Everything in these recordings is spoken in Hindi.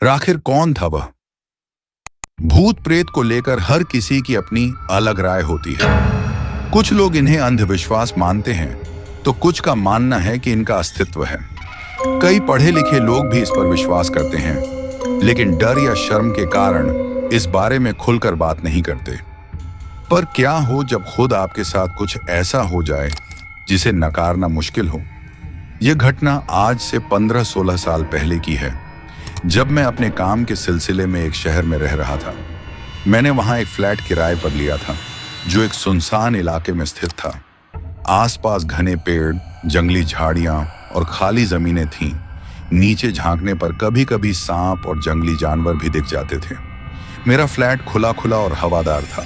आखिर कौन था वह? भूत प्रेत को लेकर हर किसी की अपनी अलग राय होती है। कुछ लोग इन्हें अंधविश्वास मानते हैं तो कुछ का मानना है कि इनका अस्तित्व है। कई पढ़े लिखे लोग भी इस पर विश्वास करते हैं, लेकिन डर या शर्म के कारण इस बारे में खुलकर बात नहीं करते। पर क्या हो जब खुद आपके साथ कुछ ऐसा हो जाए जिसे नकारना मुश्किल हो। यह घटना आज से 15-16 साल पहले की है, जब मैं अपने काम के सिलसिले में एक शहर में रह रहा था। मैंने वहां एक फ्लैट किराए पर लिया था, जो एक सुनसान इलाके में स्थित था। आसपास घने पेड़, जंगली झाड़ियां और खाली जमीनें थीं। नीचे झांकने पर कभी कभी सांप और जंगली जानवर भी दिख जाते थे। मेरा फ्लैट खुला खुला और हवादार था।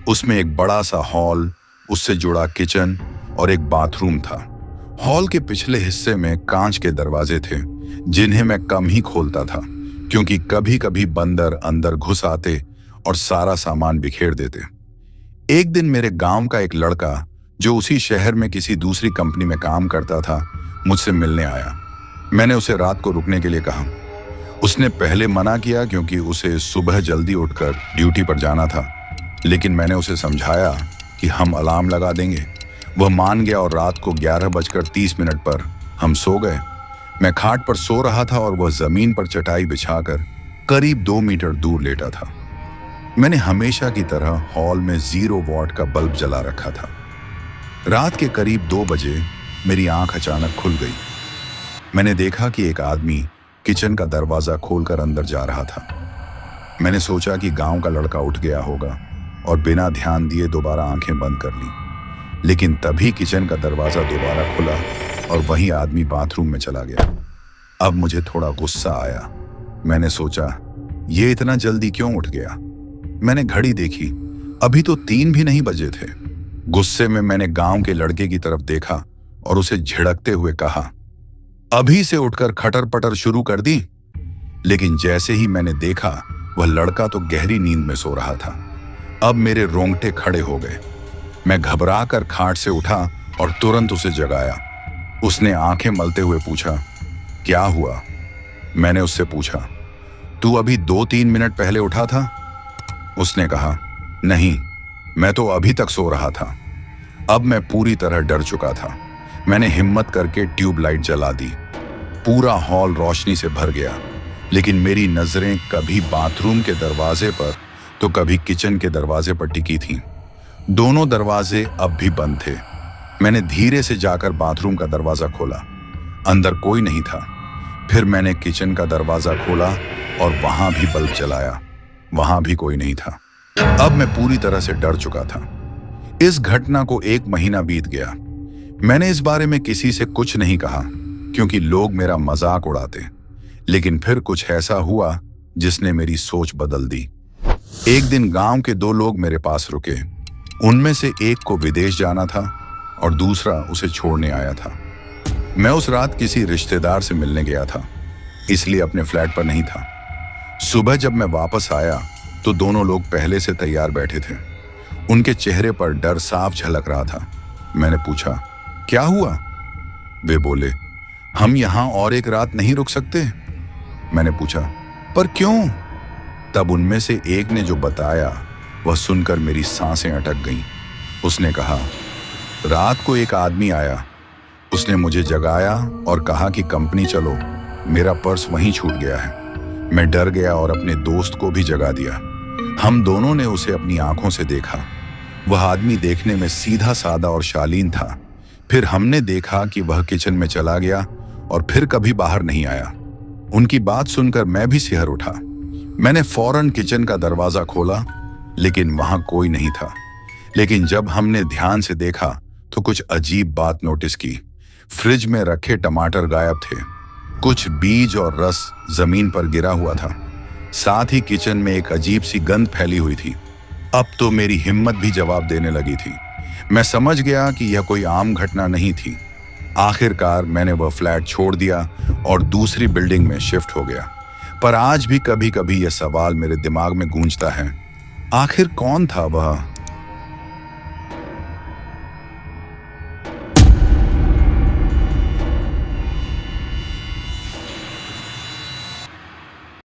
उसमें एक बड़ा सा हॉल, उससे जुड़ा किचन और एक बाथरूम था। हॉल के पिछले हिस्से में कांच के दरवाजे थे, जिन्हें मैं कम ही खोलता था, क्योंकि कभी कभी बंदर अंदर घुस आते और सारा सामान बिखेर देते। एक दिन मेरे गांव का एक लड़का, जो उसी शहर में किसी दूसरी कंपनी में काम करता था, मुझसे मिलने आया। मैंने उसे रात को रुकने के लिए कहा। उसने पहले मना किया क्योंकि उसे सुबह जल्दी उठकर ड्यूटी पर जाना था, लेकिन मैंने उसे समझाया कि हम अलार्म लगा देंगे। वह मान गया और रात को 11:30 पर हम सो गए। मैं खाट पर सो रहा था और वह जमीन पर चटाई बिछाकर करीब 2 मीटर दूर लेटा था। मैंने हमेशा की तरह हॉल में 0 वॉट का बल्ब जला रखा था। रात के करीब 2 बजे मेरी आंख अचानक खुल गई। मैंने देखा कि एक आदमी किचन का दरवाजा खोलकर अंदर जा रहा था। मैंने सोचा कि गांव का लड़का उठ गया होगा और बिना ध्यान दिए दोबारा आंखें बंद कर ली। लेकिन तभी किचन का दरवाजा दोबारा खुला और वही आदमी बाथरूम में चला गया। अब मुझे थोड़ा गुस्सा आया। मैंने सोचा, ये इतना जल्दी क्यों उठ गया? मैंने घड़ी देखी, अभी तो 3 भी नहीं बजे थे। गुस्से में मैंने गांव के लड़के की तरफ देखा और उसे झिड़कते हुए कहा, अभी से उठकर खटर पटर शुरू कर दी? लेकिन जैसे ही मैंने देखा, वह लड़का तो गहरी नींद में सो रहा था। अब मेरे रोंगटे खड़े हो गए। मैं घबराकर खाट से उठा और तुरंत उसे जगाया। उसने आंखें मलते हुए पूछा, क्या हुआ? मैंने उससे पूछा, तू अभी 2-3 मिनट पहले उठा था? उसने कहा, नहीं, मैं तो अभी तक सो रहा था। अब मैं पूरी तरह डर चुका था। मैंने हिम्मत करके ट्यूबलाइट जला दी। पूरा हॉल रोशनी से भर गया, लेकिन मेरी नजरें कभी बाथरूम के दरवाजे पर तो कभी किचन के दरवाजे पर टिकी थीं। दोनों दरवाजे अब भी बंद थे। मैंने धीरे से जाकर बाथरूम का दरवाजा खोला। अंदर कोई नहीं था। फिर मैंने किचन का दरवाजा खोला और वहां भी बल्ब जलाया। वहां भी कोई नहीं था। अब मैं पूरी तरह से डर चुका था। इस घटना को 1 महीना बीत गया। मैंने इस बारे में किसी से कुछ नहीं कहा, क्योंकि लोग मेरा मजाक उड़ाते। लेकिन फिर कुछ ऐसा हुआ जिसने मेरी सोच बदल दी। एक दिन गांव के 2 लोग मेरे पास रुके। उनमें से एक को विदेश जाना था और दूसरा उसे छोड़ने आया था। मैं उस रात किसी रिश्तेदार से मिलने गया था, इसलिए अपने फ्लैट पर नहीं था। सुबह जब मैं वापस आया तो दोनों लोग पहले से तैयार बैठे थे। उनके चेहरे पर डर साफ झलक रहा था। मैंने पूछा, क्या हुआ? वे बोले, हम यहां और एक रात नहीं रुक सकते? मैंने पूछा, पर क्यों? तब उनमें से एक ने जो बताया, वह सुनकर मेरी सांसें अटक गईं। उसने कहा, रात को एक आदमी आया। उसने मुझे जगाया और कहा कि कंपनी चलो, मेरा पर्स वहीं छूट गया है। मैं डर गया और अपने दोस्त को भी जगा दिया। हम दोनों ने उसे अपनी आंखों से देखा। वह आदमी देखने में सीधा साधा और शालीन था। फिर हमने देखा कि वह किचन में चला गया और फिर कभी बाहर नहीं आया। उनकी बात सुनकर मैं भी सिहर उठा। मैंने फौरन किचन का दरवाजा खोला, लेकिन वहां कोई नहीं था। लेकिन जब हमने ध्यान से देखा तो कुछ अजीब बात नोटिस की। फ्रिज में रखे टमाटर गायब थे। कुछ बीज और रस जमीन पर गिरा हुआ था। साथ ही किचन में एक अजीब सी गंध फैली हुई थी। अब तो मेरी हिम्मत भी जवाब देने लगी थी। मैं समझ गया कि यह कोई आम घटना नहीं थी। आखिरकार मैंने वह फ्लैट छोड़ दिया और दूसरी बिल्डिंग में शिफ्ट हो गया। पर आज भी कभी कभी यह सवाल मेरे दिमाग में गूंजता है, आखिर कौन था वह